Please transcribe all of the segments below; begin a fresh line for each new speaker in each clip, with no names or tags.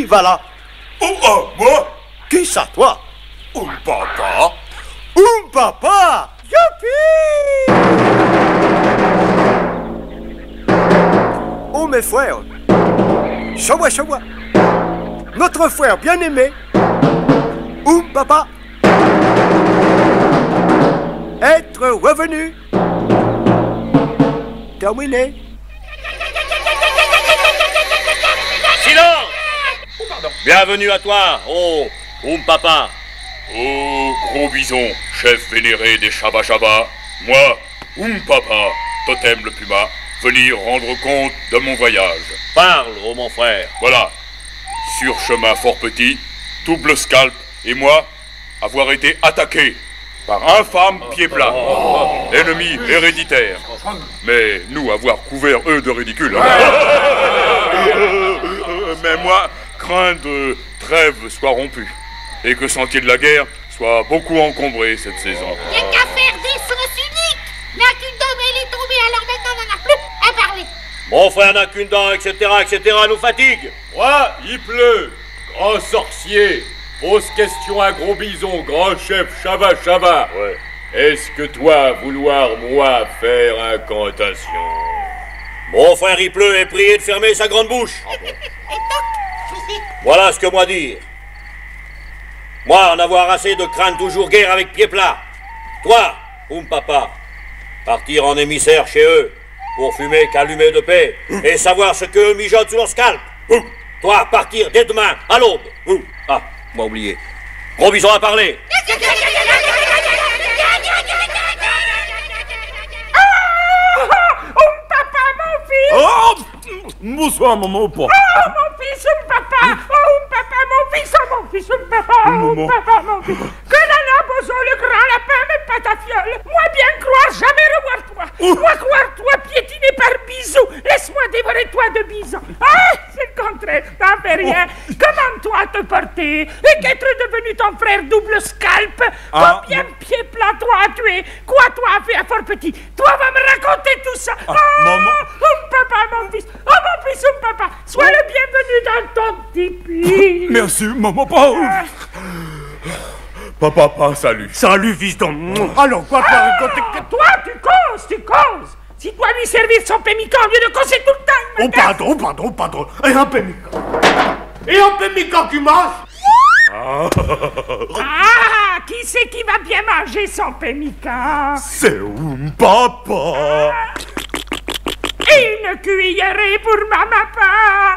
va là?
Oh, moi?
Qui ça, toi?
Papa.
Papa! Youpi! Oh, mes frères! Chawa! Notre frère bien-aimé, Papa, être revenu. Terminé.
Silence! Bienvenue à toi, oh Papa.
Oh, gros bison, chef vénéré des Shabba Shabba, moi, Papa, totem le puma, venir rendre compte de mon voyage.
Parle, oh mon frère.
Voilà, sur chemin fort petit, double scalp, et moi, avoir été attaqué par infâme pied plat, ennemi héréditaire. Mais nous, avoir couvert eux de ridicule. Mais moi, crains de trêve soit rompu, et que sentier de la guerre soit beaucoup encombré cette saison.
Y'a qu'à faire des sens uniques. Nakundom, elle est tombée, alors maintenant on n'en a plus à parler.
Mon frère Nakundam, etc., nous fatigue.
Moi, il pleut. Grand sorcier. Pose question à gros bison, grand chef Shabba Shabba.
Ouais.
Est-ce que toi, vouloir moi faire incantation?
Mon frère, il pleut et prier de fermer sa grande bouche. Voilà ce que moi dire. Moi, en avoir assez de craindre toujours guerre avec pied plat. Toi, Papa, partir en émissaire chez eux pour fumer qu'allumer de paix et savoir ce qu'eux mijotent sur leur scalp. Toi, partir dès demain, à l'aube. Ah, moi oublié. Gros bison à parler.
Papa, mon fils.
Oh, bonsoir, maman, pas.
Oh, mon fils, papa. Oh, papa, mon fils, mon fils, papa. Oh, papa, mon fils. Que la bozo, le grand lapin, mais pas ta fiole. Moi bien croire jamais revoir toi. Moi croire toi piétiné par bisou. Laisse-moi dévorer toi de bison. Ah, c'est le contraire. T'en fais rien. Comment toi te porter? Et qu'être devenu ton frère double scalp? Combien de pieds plats toi as tué? Quoi toi as fait à fort petit? Toi va me raconter tout ça.
Maman.
Papa, mon fils. Oh, mon fils, papa. Sois le bienvenu dans ton tipi.
Merci, maman, pas. Papa, salut.
Salut, fils d'en... Alors, quoi,
Toi, tu causes. Si toi lui servir son pémican au lieu de causer tout le temps.
Oh, pardon. Et un pémican qui mange?
Ah, qui c'est qui va bien manger son pémican?
C'est Papa.
Et une cuillerée pour ma papa.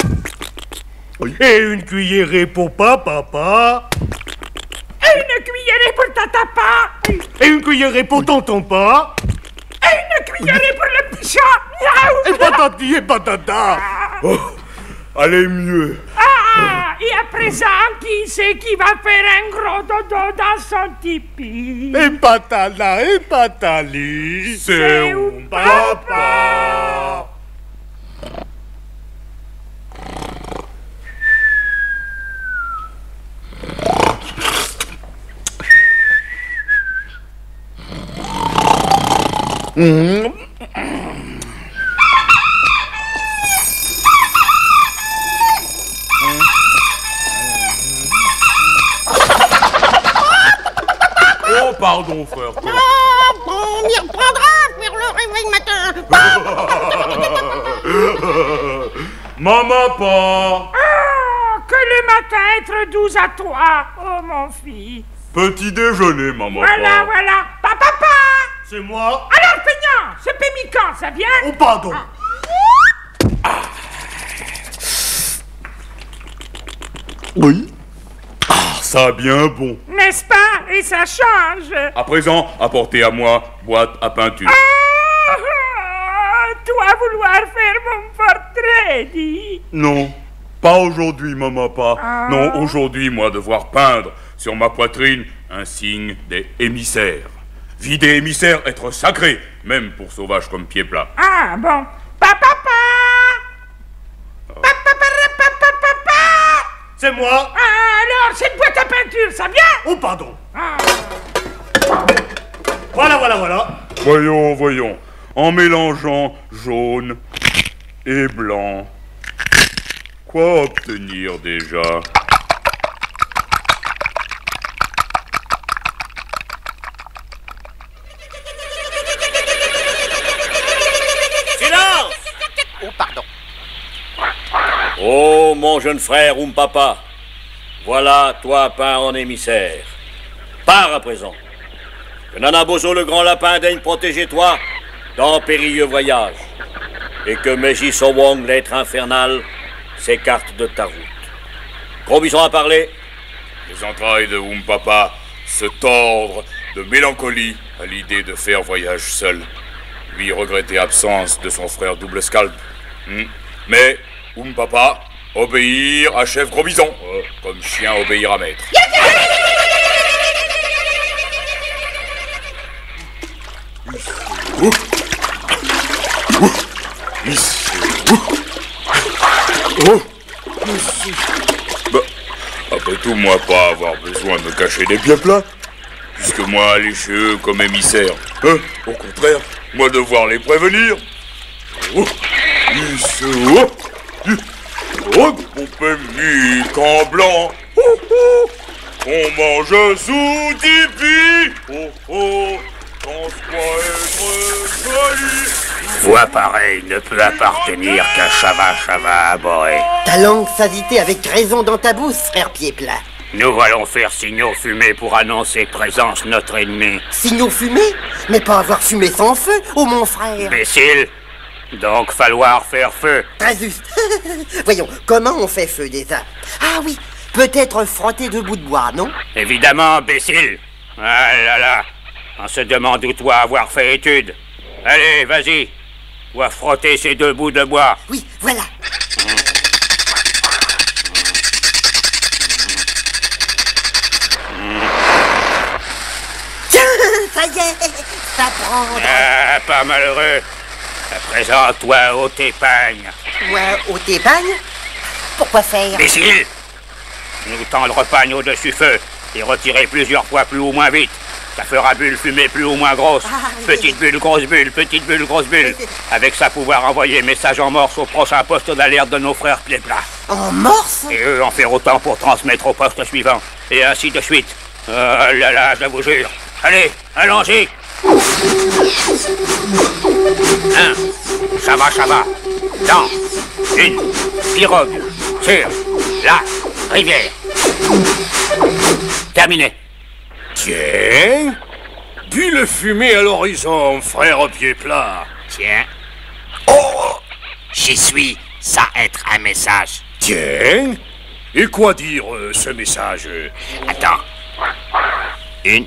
Et une cuillerée pour papa.
Et une cuillerée pour ta tapa.
Et une cuillerée pour tonton pas.
Et une cuillerée pour le petit chat. Miaou.
Et patati et patata. Oh, allez mieux.
Ah, et à présent, qui c'est qui va faire un gros dodo dans son tipi?
Et patala et patali.
C'est
Papa.
Oh, pardon, frère.
On y reprendra vers le réveil matin.
Maman, pas.
Ah, que le matin être doux à toi, oh mon fils.
Petit déjeuner, maman.
Voilà. Papa.
C'est moi.
Alors, peignant, ce pémican, ça vient?
Oh, pardon. Oui.
Ça bien bon.
N'est-ce pas? Et ça change.
À présent, apportez à moi boîte à peinture.
Ah, toi vouloir faire mon portrait, dis.
Non, pas aujourd'hui, maman, pas. Non, aujourd'hui, moi, devoir peindre sur ma poitrine un signe des émissaires. Vie des émissaires, être sacré, même pour sauvages comme pied plat.
Ah, bon. Papa.
C'est moi.
Ah, alors, cette boîte à peinture, ça vient?
Oh, pardon.
Ah.
Voilà.
Voyons. En mélangeant jaune et blanc. Quoi obtenir déjà?
Silence!
Oh, pardon.
Oh, mon jeune frère Papa, voilà toi peint en émissaire. Pars à présent. Que Nana Bozo le grand lapin daigne protéger toi dans périlleux voyage. Et que Meiji Sowong, l'être infernal, s'écarte de ta route. Gros Bison a parlé.
Les entrailles de Papa se tordent de mélancolie à l'idée de faire voyage seul. Lui regrettait absence de son frère Double Scalp. Mais Papa obéir à chef Gros Bison, comme chien obéir à maître. Après tout, moi, pas avoir besoin de me cacher des pieds plats, puisque moi, aller chez eux comme émissaire. Au contraire, moi devoir les prévenir. Poupée mique en blanc. On mange sous tipi. Pense quoi être joli.
Voix pareille ne peut appartenir qu'à Chava Boré.
Ta langue s'agitait avec raison dans ta bouche, frère Pied-Plat.
Nous allons faire signaux fumés pour annoncer présence notre ennemi.
Signaux fumés? Mais pas avoir fumé sans feu, oh mon frère.
Imbécile. Donc falloir faire feu.
Très juste. Voyons, comment on fait feu déjà? Ah oui, peut-être frotter deux bouts de bois, non?
Évidemment, imbécile. Ah là là. On se demande où toi avoir fait étude. Allez, vas-y. On va frotter ces deux bouts de bois.
Oui, voilà. Tiens, ça y est, ça prend.
Ah, pas malheureux. À présent, toi, au t'épagne.
Moi, au t'épagne? Pourquoi faire?
Imbécile. Nous tendre pagne au-dessus feu et retirer plusieurs fois plus ou moins vite. Ça fera bulle fumée plus ou moins grosse. Petite bulle, grosse bulle, petite bulle, grosse bulle. Avec ça, pouvoir envoyer message en morse au prochain poste d'alerte de nos frères Pied-Plat.
En morse?
Et eux en faire autant pour transmettre au poste suivant. Et ainsi de suite. Oh là là, je vous jure. Allez, allons-y. Ça va. Dans une pirogue sur la rivière. Terminé.
Tiens, puis le fumer à l'horizon, frère Pied-Plat.
Tiens. Oh, j'y suis. Ça être un message.
Tiens, et quoi dire ce message?
Attends. Une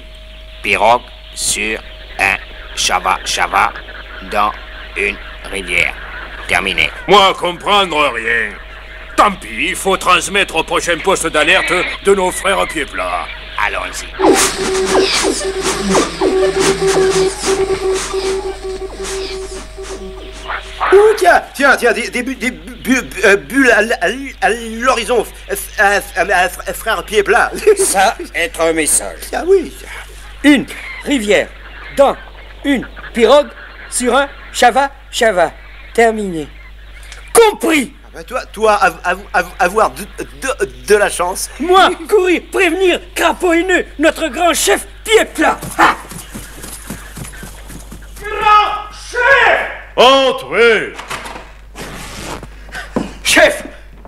pirogue sur un chava dans une rivière. Terminé.
Moi, comprendre rien. Tant pis, il faut transmettre au prochain poste d'alerte de nos frères Pied-Plat.
Allons-y.
Tiens, des bulles à l'horizon, frère Pied-Plat.
Ça, être un message.
Ah oui.
Une rivière dans une pirogue sur un chava. Terminé. Compris.
Toi, avoir de la chance.
Moi, courir, prévenir, crapaud haineux, notre grand chef Pied-Plat.
Grand chef! Entrez!
Chef,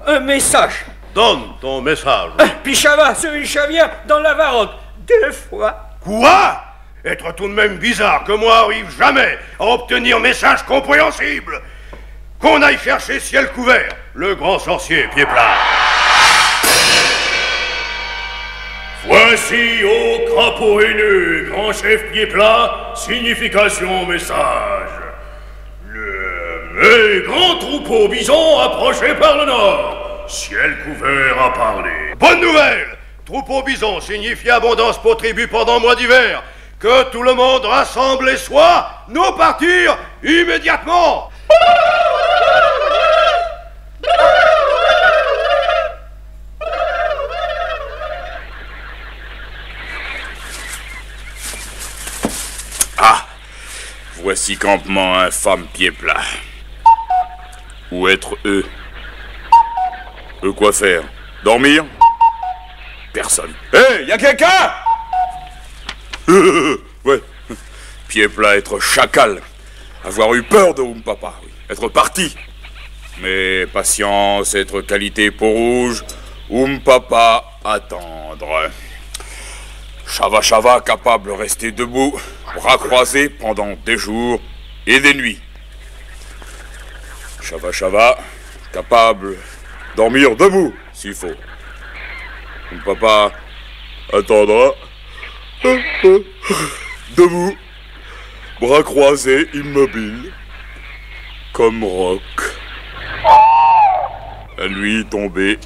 un message.
Donne ton message.
Pichava sur une chavière dans la Varroque. 2 fois.
Quoi? Être tout de même bizarre que moi arrive jamais à obtenir message compréhensible. Qu'on aille chercher ciel couvert, le grand sorcier Pied-Plat. Voici, ô crapaud haineux, grand chef Pied-Plat, signification message. Le grand troupeau bison approché par le nord, ciel couvert à parler. Bonne nouvelle! Troupeau bison signifie abondance pour tribu pendant mois d'hiver. Que tout le monde rassemblé soit, nous partir immédiatement!
Ah! Voici campement infâme Pied-Plat. Où être eux? Quoi faire? Dormir? Personne. Hé, y a quelqu'un? Ouais. Pied plat, être chacal. Avoir eu peur de Papa, oui. Être parti. Mais patience, être qualité peau rouge. Papa, attendre. Chava, capable de rester debout, bras croisés pendant des jours et des nuits. Chava, capable dormir debout, s'il faut. Papa attendra. Debout, bras croisés, immobile, comme roc. La nuit tombée.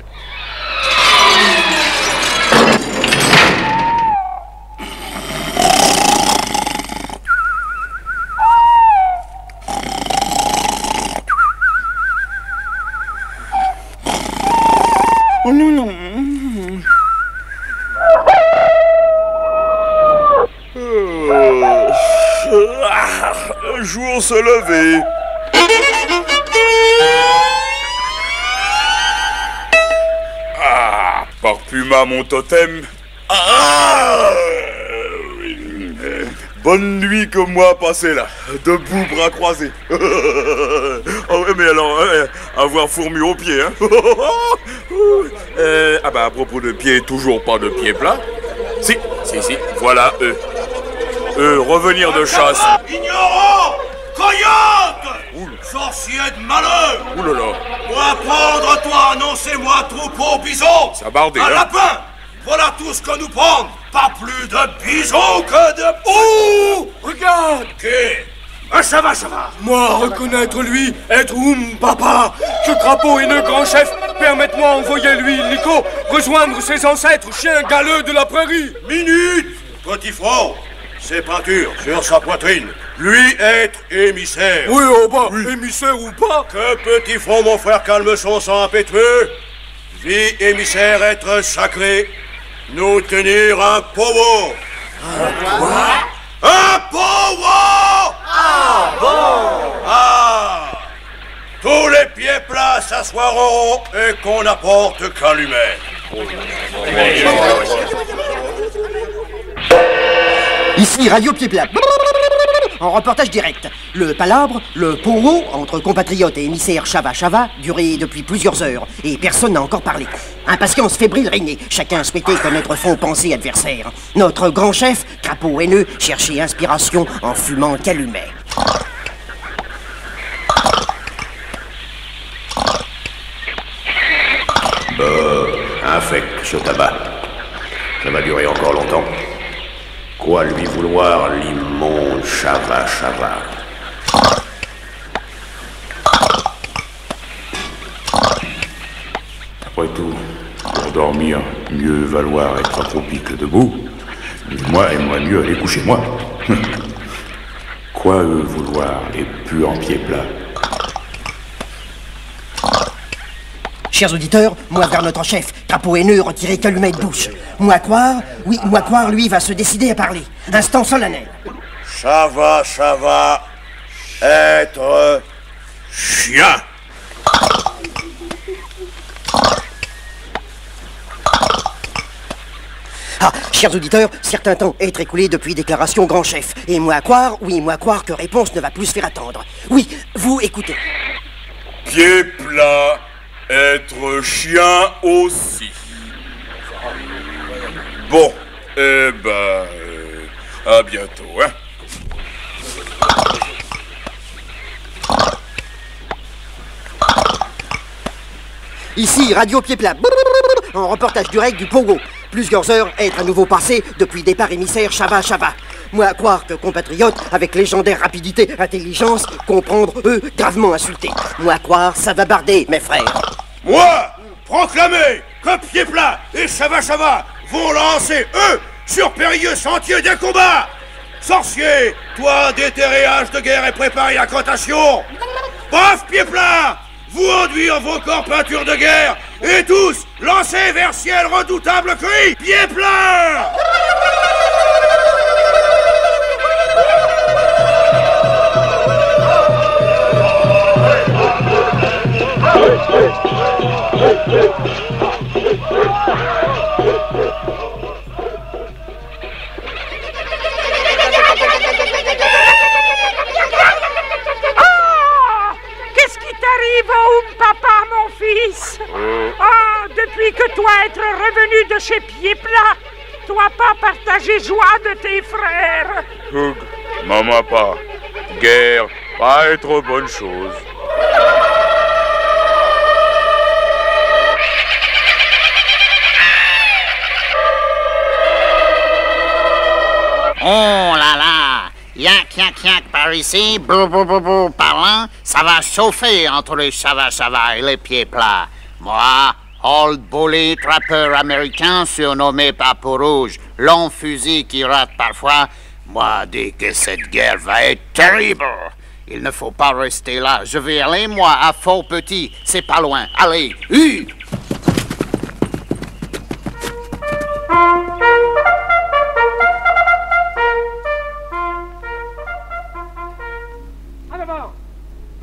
Oh non, non. Le jour se levait. Parfuma mon totem. Bonne nuit que moi passé là, debout bras croisés. Oh ouais, mais alors, avoir fourmi aux pieds, hein. Ah bah à propos de pieds, toujours pas de pieds plats. Si, voilà eux. Revenir de chasse.
Ignorant! Coyote! Sorcier de malheur!
Oulala!
Moi prendre, toi annoncer-moi troupeau bison!
Ça bardait,
un
hein?
lapin! Voilà tout ce que nous prendre! Pas plus de bisons que de... Oh!
Regarde!
Qui? Ça va!
Moi, reconnaître lui, être Papa! Ce crapaud haineux grand chef, permette-moi envoyer lui, Lico, rejoindre ses ancêtres, chiens galeux de la prairie!
Minute! Petit front! Ses peintures sur sa poitrine. Lui être émissaire.
Oui, émissaire ou pas.
Que petit front, mon frère, calme son sang impétueux. Vie émissaire, être sacré. Nous tenir un powo. Un powo!
Ah bon?
Ah! Tous les pieds plats s'assoiront et qu'on n'apporte qu'un lumière.
Ici Radio Pied Plat. En reportage direct. Le palabre, le powo entre compatriotes et émissaires Chava, duré depuis plusieurs heures, et personne n'a encore parlé. Impatience fébrile régnait, chacun souhaitait connaître fond pensée adversaire. Notre grand chef, crapaud haineux, cherchait inspiration en fumant calumet.
Infect ce tabac. Ça va durer encore longtemps. Quoi lui vouloir, l'immonde Chava?
Après tout, pour dormir, mieux valoir être accroupi que debout. Moi, aimerais mieux aller coucher moi. Quoi eux vouloir, les purs en pied plat?
Chers auditeurs, moi vers notre chef, crapaud haineux retiré calumet de bouche. Moi croire, lui va se décider à parler. Instant solennel.
Chava, être chien.
Ah, chers auditeurs, certain temps est écoulé depuis déclaration grand chef. Et moi croire que réponse ne va plus se faire attendre. Oui, vous écoutez.
Pied plat, être chien aussi. Bon, à bientôt, hein.
Ici, Radio Pied Plat. En reportage direct du Pogo. Plusieurs heures être à nouveau passées depuis départ émissaire Chava. Moi à croire que compatriotes, avec légendaire rapidité, intelligence, comprendre, eux, gravement insultés. Moi à croire, ça va barder, mes frères.
Moi, proclamer que Pied Plat et Chava vont lancer, eux, sur périlleux sentier des combats. Sorcier, toi, déterré hache de guerre et préparé la cotation. Brave Pied Plat, vous enduire vos corps peinture de guerre et tous lancez vers ciel redoutable cri. Pied Plat!
Qu'est-ce qui t'arrive, Papa, mon fils? Depuis que toi être revenu de chez Pied-Plat, toi pas partagé joie de tes frères.
Hug, maman pas. Guerre, pas être bonne chose.
Oh là là! Yak yak yak par ici, brou brou brou brou par là, ça va chauffer entre les chava et les pieds plats. Moi, Old Bully, trappeur américain surnommé Papou Rouge, long fusil qui rate parfois, moi dis que cette guerre va être terrible. Il ne faut pas rester là, je vais aller moi à Fort Petit, c'est pas loin. Allez,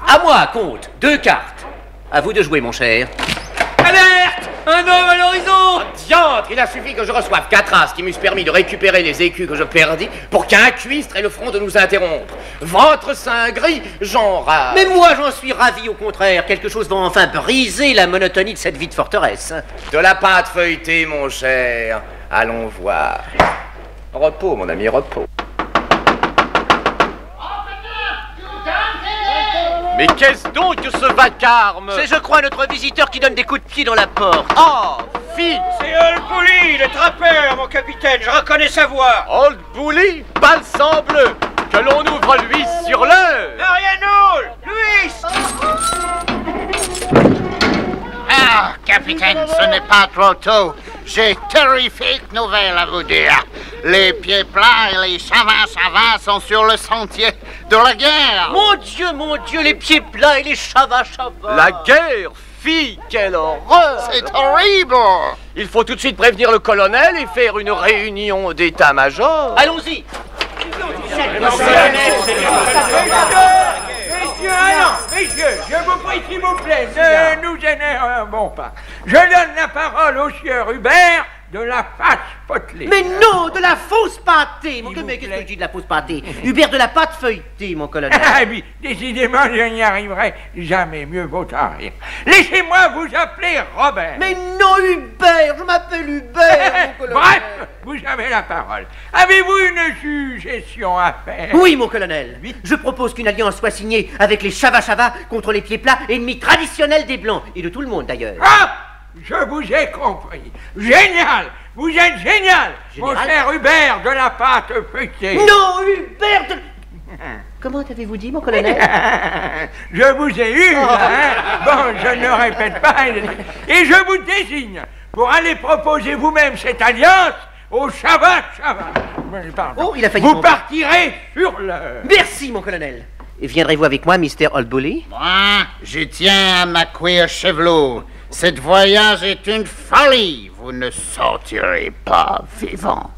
À moi, comte. 2 cartes. À vous de jouer, mon cher.
Alerte! Un homme à l'horizon!
Diantre, il a suffi que je reçoive 4 as qui m'eussent permis de récupérer les écus que je perdis pour qu'un cuistre ait le front de nous interrompre. Ventre saint gris, j'en rage.
Mais moi, j'en suis ravi, au contraire. Quelque chose va enfin briser la monotonie de cette vie de forteresse.
De la pâte feuilletée, mon cher. Allons voir. Repos, mon ami, repos.
Mais qu'est-ce donc que ce vacarme?
C'est, je crois, notre visiteur qui donne des coups de pied dans la porte.
Oh, fille!
C'est Old Bully, le trappeur, mon capitaine, je reconnais sa voix.
Old Bully? Balsan bleu! Que l'on ouvre l'huis sur l'heure!
Mariano! Louis!
Ah, capitaine, ce n'est pas trop tôt. J'ai terrifique nouvelle à vous dire. Les pieds plats et les chavas sont sur le sentier de la guerre.
Mon Dieu, les pieds plats et les chavas.
La guerre, fille, quelle horreur!
C'est horrible!
Il faut tout de suite prévenir le colonel et faire une réunion d'état-major.
Allons-y!
Messieurs, je vous prie s'il vous plaît, ne nous énervons pas. Je donne la parole au sieur Hubert de la face potelée.
Mais non, de la fausse pâtée. Mais qu'est-ce que je dis de la fausse pâtée? Hubert, de la pâte feuilletée, mon colonel.
Ah oui, décidément, je n'y arriverai jamais, mieux vaut en rire. Laissez-moi vous appeler Robert.
Mais non, Hubert, je m'appelle Hubert, mon colonel.
Bref, vous avez la parole. Avez-vous une suggestion à faire?
Oui, mon colonel. Je propose qu'une alliance soit signée avec les chavas contre les pieds plats, ennemis traditionnels des Blancs, et de tout le monde d'ailleurs.
Ah! Je vous ai compris. Génial! Vous êtes génial, mon cher Hubert de la pâte feuilletée.
Non, Hubert de... Comment avez-vous dit, mon colonel?
Je vous ai eu, hein? Bon, je ne répète pas. Et je vous désigne pour aller proposer vous-même cette alliance au Chavas.
Oh, il a failli
vous partirez sur l'heure.
Merci, mon colonel. Et viendrez-vous avec moi, Mr. Old Bully?
Moi, je tiens à ma cuir chevelot. Cet voyage est une folie. Vous ne sortirez pas vivant.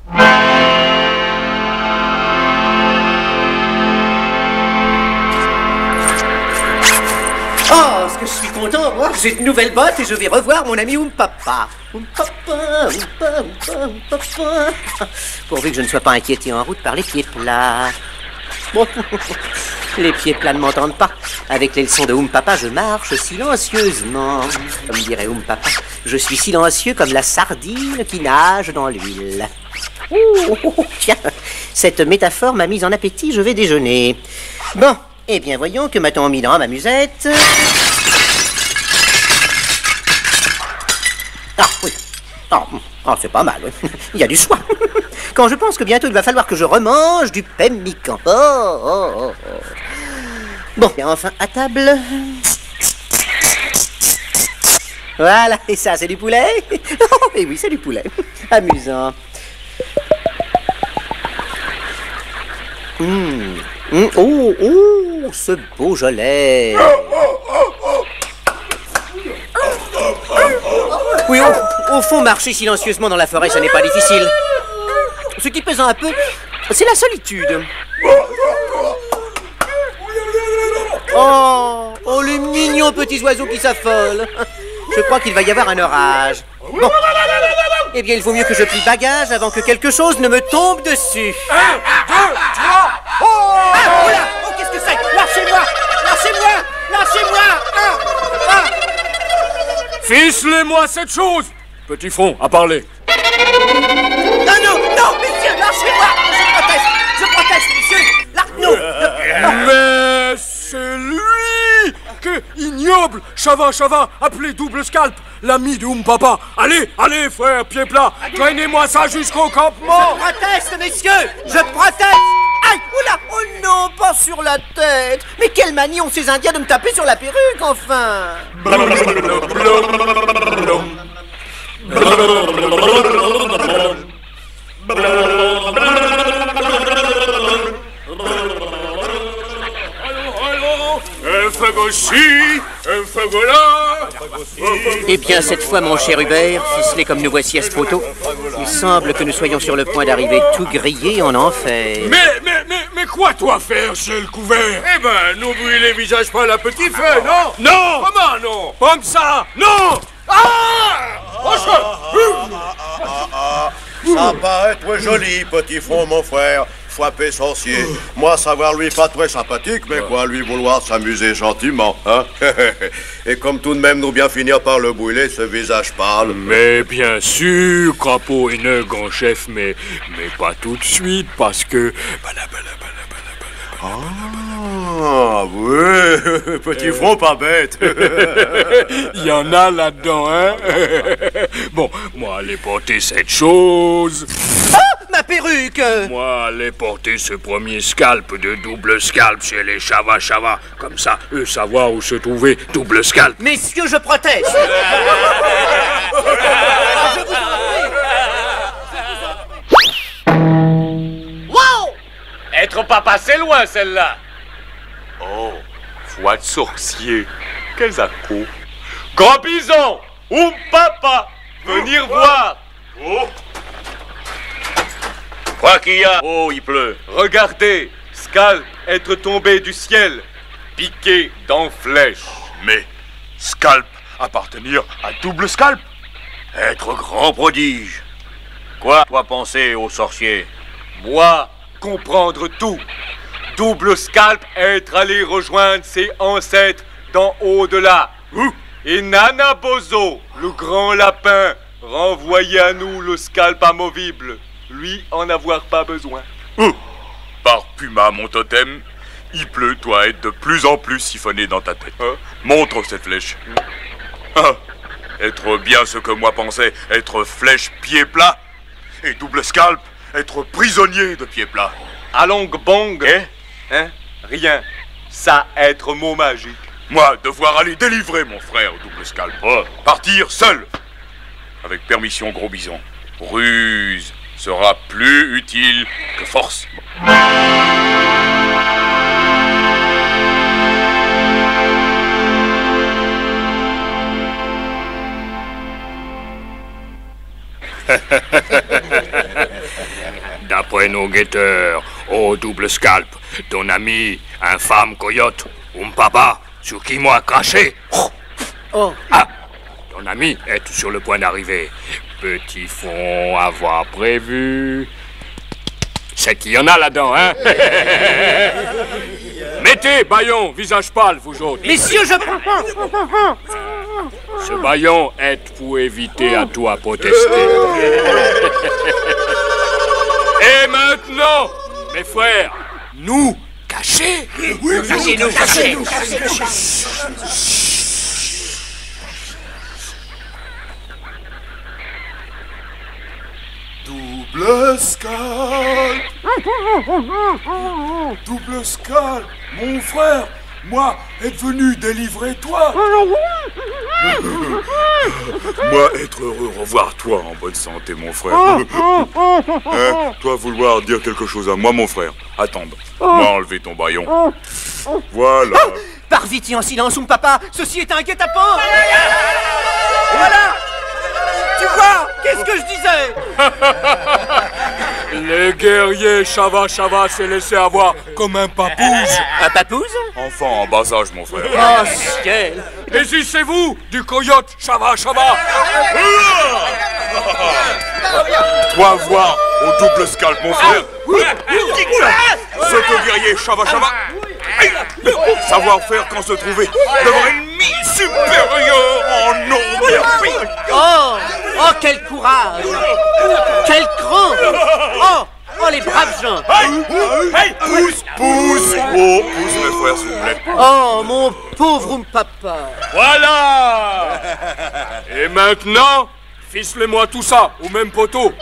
Oh, ce que je suis content, moi. J'ai de nouvelles bottes et je vais revoir mon ami Papa. Papa. Pourvu que je ne sois pas inquiété en route par les pieds plats. Bon, les pieds plats ne m'entendent pas. Avec les leçons de Papa, je marche silencieusement. Comme dirait Papa, je suis silencieux comme la sardine qui nage dans l'huile. Tiens, cette métaphore m'a mise en appétit, je vais déjeuner. Bon, eh bien voyons, que m'a-t-on mis dans ma musette? Ah oui. Oh, c'est pas mal, oui. Il y a du choix. Quand je pense que bientôt il va falloir que je remange du pemmican. Oh. Bon, et enfin à table. Voilà, et ça c'est du poulet? Oh, et oui, c'est du poulet. Amusant. Oh, ce Beaujolais. Oui, au fond, marcher silencieusement dans la forêt, ça n'est pas difficile. Ce qui pèse un peu, c'est la solitude. Oh, les mignons petits oiseaux qui s'affolent. Je crois qu'il va y avoir un orage. Bon. Eh bien, il vaut mieux que je plie bagage avant que quelque chose ne me tombe dessus.
1, 2, 3... Oh
oh là! Oh, qu'est-ce que c'est? Lâchez-moi! Lâchez-moi! Lâchez-moi!
Ficelez-moi cette chose! Petit Front, à parler.
Non, messieurs, lâchez-moi! Je proteste, messieurs! Lartno!
Mais c'est lui que ignoble Chava, appelé Double Scalp, l'ami de Papa. Allez, frère, pied plat, traînez-moi ça jusqu'au campement.
Je proteste, messieurs! Je proteste! Aïe, oula! Oh non, pas sur la tête! Mais quelle manie ont ces Indiens de me taper sur la perruque, enfin!
Un fagoci, un fagola.
Eh bien, cette fois, mon cher Hubert, ficelé comme nous voici à ce poteau, il semble que nous soyons sur le point d'arriver tout grillés en enfer.
Mais quoi toi faire, chez le couvert?
Eh ben, n'oubliez les visages pas la petite feu, non?
Non!
Comment non?
Comme ça, non!
Ça paraît très joli, Petit Front, mon frère. Frapper sorcier. Moi, savoir lui pas très sympathique, mais quoi, lui vouloir s'amuser gentiment, hein? Et comme tout de même nous bien finir par le brûler, ce visage pâle.
Mais bien sûr, Crapaud et Neug en chef, mais pas tout de suite, parce que...
Ah, oui, Petit Front pas bête.
Il y en a là-dedans, hein? Bon, moi, allez porter cette chose.
Ah, ma perruque!
Moi, allez porter ce premier scalp de Double Scalp chez les Chava. Comme ça, eux savoir où se trouver Double Scalp.
Messieurs, je proteste! Je vous en prie!
Wow! Être papa, c'est loin, celle-là.
Oh, foi de sorcier. Quels accros.
Grand Bison! Papa! Venir voir!
Oh!
Quoi qu'il y a? Oh, il pleut.
Regardez, Scalp être tombé du ciel, piqué dans flèche.
Mais Scalp appartenir à Double Scalp?
Être grand prodige. Quoi toi penser aux sorciers?
Moi, comprendre tout. Double Scalp être allé rejoindre ses ancêtres dans au-delà. Et Nana Bozo, le grand lapin, renvoyer à nous le scalp amovible. Lui en avoir pas besoin.
Par Puma, mon totem, il pleut, doit être de plus en plus siphonné dans ta tête. Montre cette flèche. Être bien ce que moi pensais, être flèche pied plat. Et Double Scalp, être prisonnier de pied plat.
Along bong. Hein? Rien. Ça être mot magique.
Moi, devoir aller délivrer mon frère Double Scalp. Partir seul. Avec permission, Gros Bison. Ruse sera plus utile que force.
D'après nos guetteurs, Double Scalp, ton ami, infâme coyote, Papa, sur qui moi craché. Ton ami est sur le point d'arriver. Petit Front, avoir prévu. C'est qu'il y en a là-dedans, hein? Mettez, Bayon, visage pâle, vous autres.
Messieurs,
Ce Bayon est pour éviter à toi protester. Et maintenant, mes frères, nous, cachés.
Cachez-nous, cachez-nous.
Double Scalp! Double Scalp, mon frère, moi, est venu délivrer toi. Moi, être heureux revoir toi en bonne santé, mon frère. Toi, vouloir dire quelque chose à moi, mon frère. Attends, moi, enlever ton baillon. Voilà.
Pars vite et en silence, Papa, ceci est un guet-apens. Voilà. Tu vois, qu'est-ce que je disais?
Les guerriers Chava s'est laissé avoir comme un papouze.
Un papouze?
En
enfant en bas âge, mon frère.
Oh, ciel!
Désistez-vous du coyote, Chava, Chava.
Toi voir au double scalp, mon frère. Ce que guerrier Chava, Chava. Savoir-faire quand se trouver devant un ennemi supérieur en nombre.
Oh, quel courage! Quel cran! Oh, les braves gens!
Pousse! Pousse, mes frères, s'il vous plaît.
Oh, mon pauvre papa!
Voilà. Et maintenant, ficelez-moi tout ça au même poteau.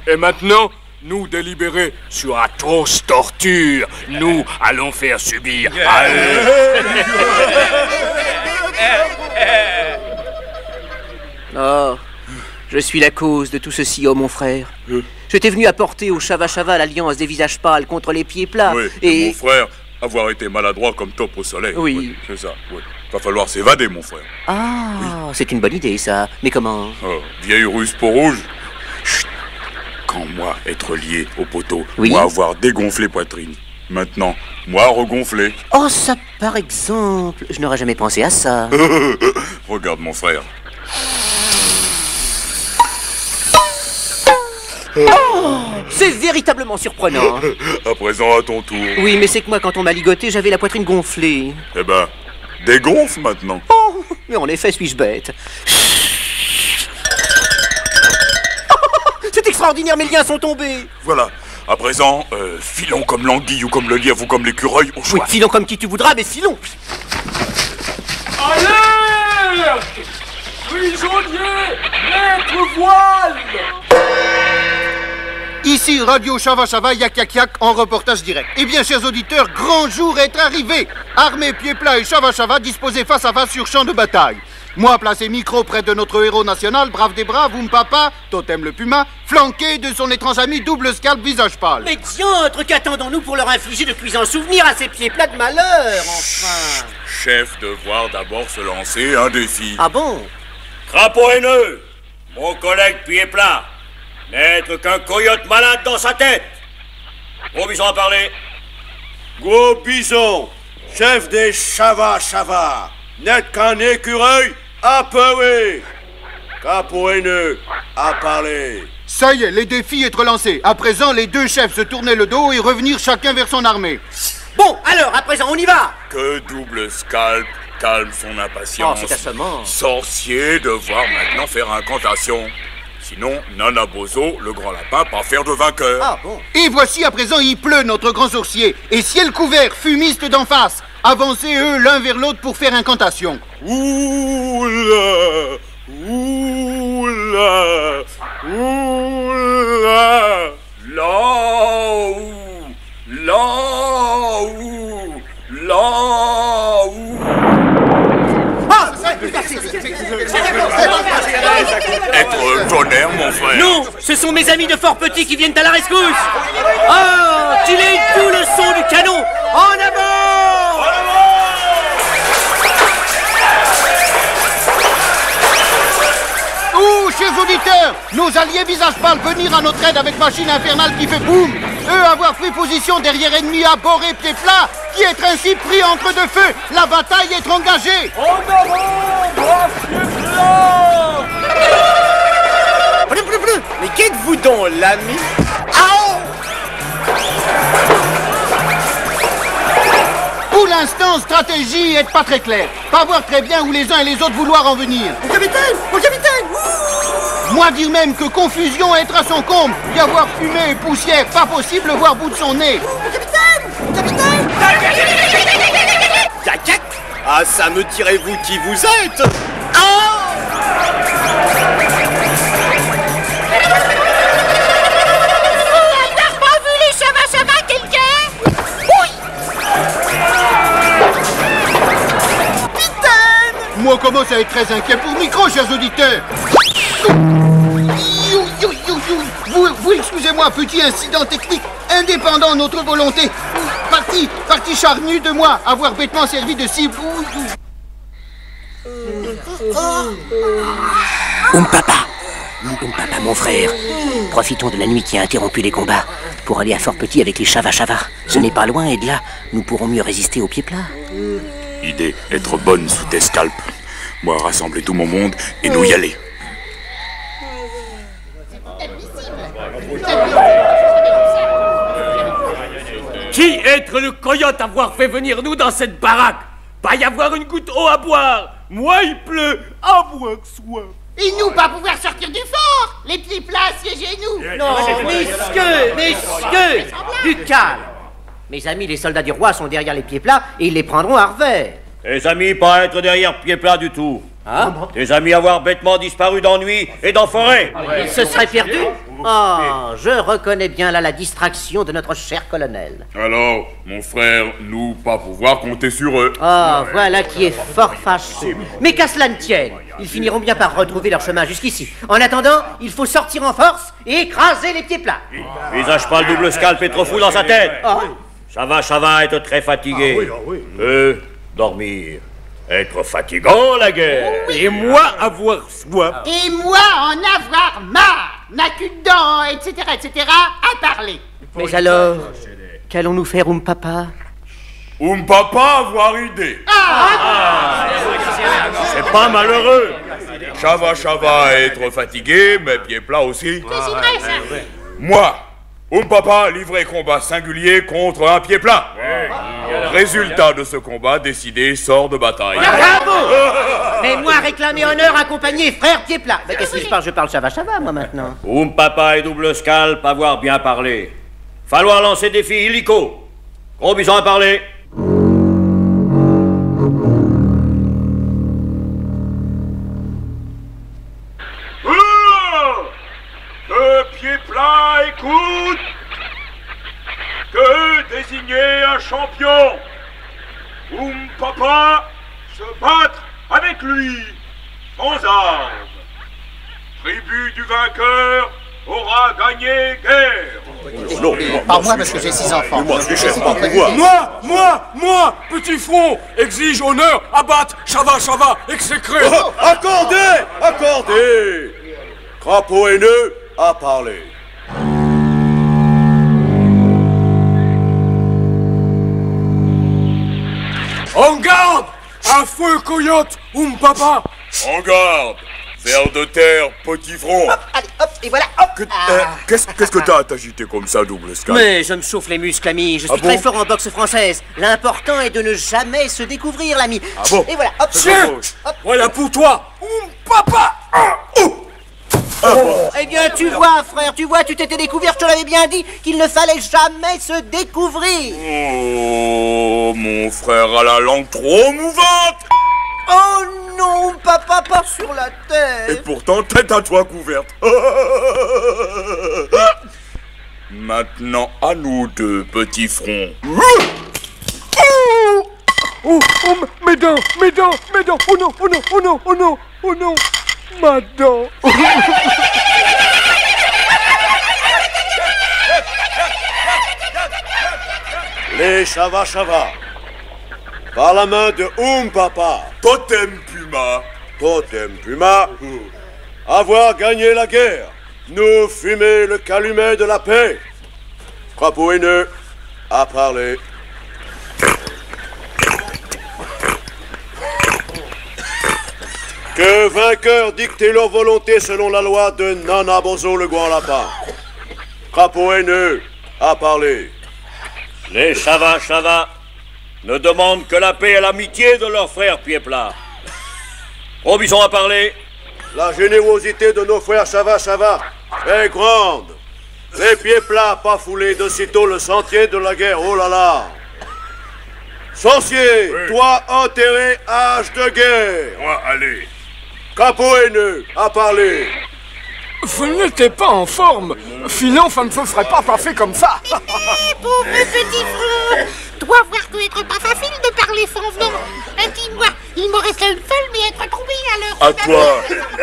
Et maintenant, nous délibérer sur atroce torture. Nous allons faire subir à eux.
Oh, je suis la cause de tout ceci, oh mon frère. J'étais venu apporter au Chava Chava l'alliance des visages pâles contre les pieds plats.
Oui, et mon frère, avoir été maladroit comme top au soleil.
Oui.
C'est ça, oui. Va falloir s'évader, mon frère.
Ah, c'est une bonne idée, ça. Mais comment?
Oh, vieille ruse peau rouge. Chut. Quand moi, être lié au poteau,
oui.
Moi avoir dégonflé poitrine. Maintenant, moi regonfler.
Oh, ça par exemple. Je n'aurais jamais pensé à ça.
Regarde, mon frère.
Oh, c'est véritablement surprenant.
À présent, à ton tour.
Oui, mais c'est que moi, quand on m'a ligoté, j'avais la poitrine gonflée.
Eh ben, dégonfle maintenant.
Oh, mais en effet, suis-je bête. C'est extraordinaire, mes liens sont tombés.
Voilà. À présent, filons comme l'anguille ou comme le lièvre ou comme l'écureuil au choix.
Oui, filons comme qui tu voudras, mais filons.
Alerte! Prisonnier, maître voile!
Ici Radio Chava Chava Yak Yak Yak en reportage direct. Eh bien, chers auditeurs, grand jour est arrivé. Armée, pieds plats et Chava Chava disposés face à face sur champ de bataille. Moi, placé micro près de notre héros national, brave des braves, Papa, Totem le Puma, flanqué de son étrange ami double scalp visage pâle.
Mais diantre, qu'attendons-nous pour leur infliger de cuisants souvenirs à ces pieds plats de malheur, enfin?
Chef, devoir d'abord se lancer un défi.
Ah bon?
Crapaud haineux, mon collègue pied plat, n'être qu'un coyote malade dans sa tête. Gros Bison à parler.
Gros Bison, chef des Chava Chava, n'être qu'un écureuil apeuré. Crapaud haineux à parler.
Ça y est, les défis être lancés. À présent, les deux chefs se tournaient le dos et revenir chacun vers son armée.
Bon, alors, à présent, on y va.
Que double scalp calme son impatience.
Oh, c'est assommant.
Sorcier, devoir maintenant faire incantation. Sinon, Nana Bozo, le grand lapin, pas faire de vainqueur.
Ah bon.
Et voici à présent, il pleut, notre grand sorcier. Et ciel couvert, fumiste d'en face. Avancez eux l'un vers l'autre pour faire incantation.
Oula, oula, oula, là-haut, là-haut, là-haut.
Ah,
être tonnerre, mon frère.
Non, ce sont mes amis de Fort Petit qui viennent à la rescousse. Oh, qu'il ait tout le son du canon. En avant!
Oh, chers auditeurs, nos alliés visage pâle venir à notre aide avec machine infernale qui fait boum. Eux avoir pris position derrière ennemi à bord et pied plat, qui est ainsi pris entre deux feux. La bataille est engagée.
En avant, brave pied plat!
Mais qu'êtes-vous donc, l'ami?
Pour l'instant, stratégie est pas très claire. Pas voir très bien où les uns et les autres vouloir en venir.
Mon capitaine! Mon capitaine!
Moi dire même que confusion être à son comble. Y avoir fumée et poussière, pas possible voir bout de son nez.
Mon capitaine! Mon capitaine!
Yak-yak! Ah, ça me direz-vous qui vous êtes?
Moi, on commence à être très inquiet pour micro, chers auditeurs. Vous excusez-moi, petit incident technique, indépendant de notre volonté. Parti charnu de moi, avoir bêtement servi de cible.
Papa, Papa, mon frère, profitons de la nuit qui a interrompu les combats pour aller à Fort Petit avec les Chava Chava. Ce n'est pas loin et de là, nous pourrons mieux résister aux pieds plats.
Idée être bonne sous tes scalps. Moi, rassembler tout mon monde et nous y aller.
Qui être le coyote à avoir fait venir nous dans cette baraque? Pas y avoir une goutte d'eau à boire. Moi, il pleut, avoir soif.
Et nous pas pouvoir sortir du fort. Les pieds plats siégez nous.
Non, messieurs, du calme. Mes amis, les soldats du roi sont derrière les pieds plats et ils les prendront à revers.
Tes amis pas être derrière pieds plats du tout.
Hein?
Tes amis avoir bêtement disparu d'ennui et dans forêt.
Ils se seraient perdus? Oh, je reconnais bien là la distraction de notre cher colonel.
Alors, mon frère, nous pas pouvoir compter sur eux.
Oh, voilà qui est fort fâché. Mais qu'à cela ne tienne, ils finiront bien par retrouver leur chemin jusqu'ici. En attendant, il faut sortir en force et écraser les pieds plats.
Visage pas le double scalp est trop fou dans sa tête. Ça va être très fatigué. Dormir. Être fatigant, la guerre.
Oui. Et moi, avoir soif.
Et moi, en avoir marre. N'a qu'une dent, etc., à parler.
Mais alors, qu'allons-nous faire, Papa?
Papa, avoir idée.
C'est pas malheureux.
Chava être fatigué, mais pieds plats aussi.
C'est vrai, ça.
Moi, Papa livrer combat singulier contre un pied plat. Résultat de ce combat décidé sort de bataille.
Bravo. Mais moi réclamer honneur accompagné frère pied plat. Mais qu'est-ce qui se passe? Je parle Chava moi maintenant.
Papa et double scalp avoir bien parlé. Falloir lancer défi illico. Gros bison à parler.
Pieds plats, écoute. Que désigner un champion. Papa se battre avec lui, sans armes. Tribu du vainqueur aura gagné guerre.
Non, pas moi parce que j'ai 6 enfants.
Moi,
petit front, exige honneur, abattre, Chava, exécré.
Accordez. Crapaud haineux à parler.
En garde! Un feu coyote, Papa! En garde! Vers de terre, petit front!
Allez, hop, et voilà, hop!
Qu'est-ce que t'as à t'agiter comme ça, double scalp?
Mais je me chauffe les muscles, ami. Je suis très fort en boxe française. L'important est de ne jamais se découvrir, l'ami. Et voilà, hop!
Tiens! Voilà pour toi! Papa!
Eh bien, tu vois, frère, tu t'étais découvert, je te l'avais bien dit qu'il ne fallait jamais se découvrir.
Oh, mon frère a la langue trop mouvante.
Oh non, papa, pas sur la tête.
Et pourtant, tête à toi couverte. Maintenant, à nous deux, petits fronts.
Mes dents, oh non, ma dent.
Les Chava, par la main de Papa,
Totem Puma,
avoir gagné la guerre, nous fumer le calumet de la paix. Crapaud haineux à parler. Que vainqueurs dicter leur volonté selon la loi de Nana Bozo le grand lapin. Crapaud haineux à parler.
Les Chava ne demandent que la paix et l'amitié de leurs frères pieds plats. Robinson à parler.
La générosité de nos frères Chava est grande. Les pieds plats pas foulés de sitôt le sentier de la guerre, oh là là. Sorcier, toi enterré âge de guerre.
Moi, allez.
Crapaud haineux à parler.
Vous n'étiez pas en forme. Sinon, ça ne se serait pas passé comme ça.
Pauvre petit front. Toi, voir que être pas facile de parler sans nom. Dis-moi, il me restait une seule, mais être tombé à l'heure.
À toi,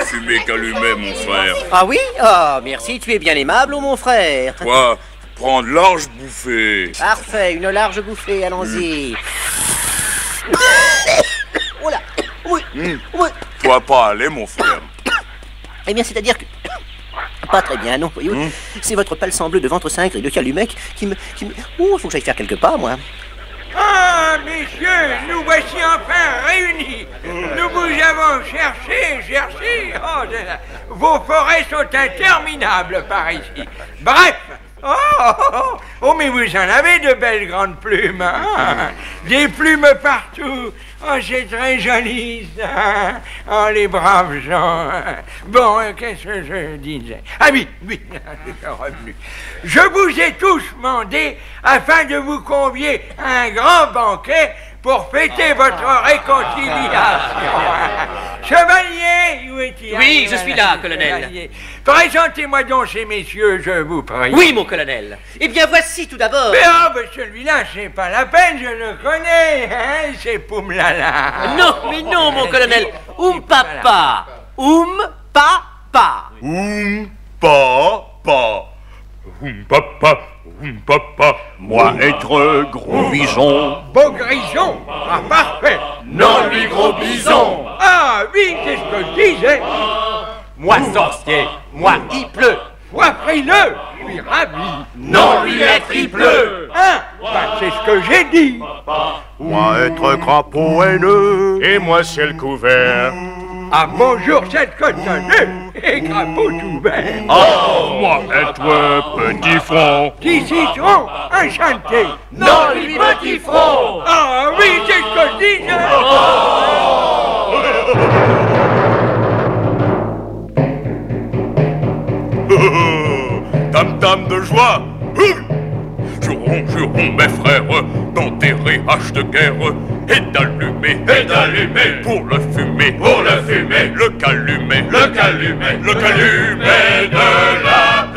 fumer calumet, mon frère.
Ah oui? Ah, merci, tu es bien aimable, mon frère.
Toi, prendre large bouffée.
Parfait, une large bouffée, allons-y. Oh là, oui.
Toi pas aller, mon frère.
Eh bien, c'est-à-dire que pas très bien, non. Voyez-vous, c'est votre palsambleu de ventre cingré de calumet qui me... Oh, faut que j'aille faire quelques pas, moi.
Ah, messieurs, nous voici enfin réunis. Nous vous avons cherché. Oh, vos forêts sont interminables par ici. Bref. Oh, mais vous en avez de belles grandes plumes, hein? Des plumes partout. Oh, c'est très joli, ça. Oh, les braves gens. Bon, qu'est-ce que je disais? Ah oui, je suis revenu. Je vous ai tous mandé afin de vous convier à un grand banquet pour fêter votre réconciliation. Chevalier, où est-il?
Oui, je suis là, colonel.
Chevalier. Présentez-moi donc ces messieurs, je vous prie.
Oui, mon colonel. Eh bien, voici tout d'abord.
Mais celui-là, c'est pas la peine, je le connais, hein, c'est Poumlala.
Non, mais non, mon colonel. Papa. Papa.
Papa. Moi être gros bison.
Beau grison. Ah, parfait.
Non, lui gros bison.
Ah, oui, c'est ce que je disais.
Moi sorcier. Moi il pleut.
Moi frileux. Je suis ravi.
Non, lui être il pleut.
Hein? Bah, c'est ce que j'ai dit.
Moi être crapaud haineux. Et moi ciel couvert.
Ah, bonjour, cette cotonneux et crapaud tout vert.
Oh, moi être petit front.
Petit citron, enchanté.
Non, lui petit front.
Ah, oui, c'est ce que je disais.
Tam-tam de joie. Jurons, mes frères, d'enterrer hache de guerre et d'allumer, pour le fumer, le calumet, de la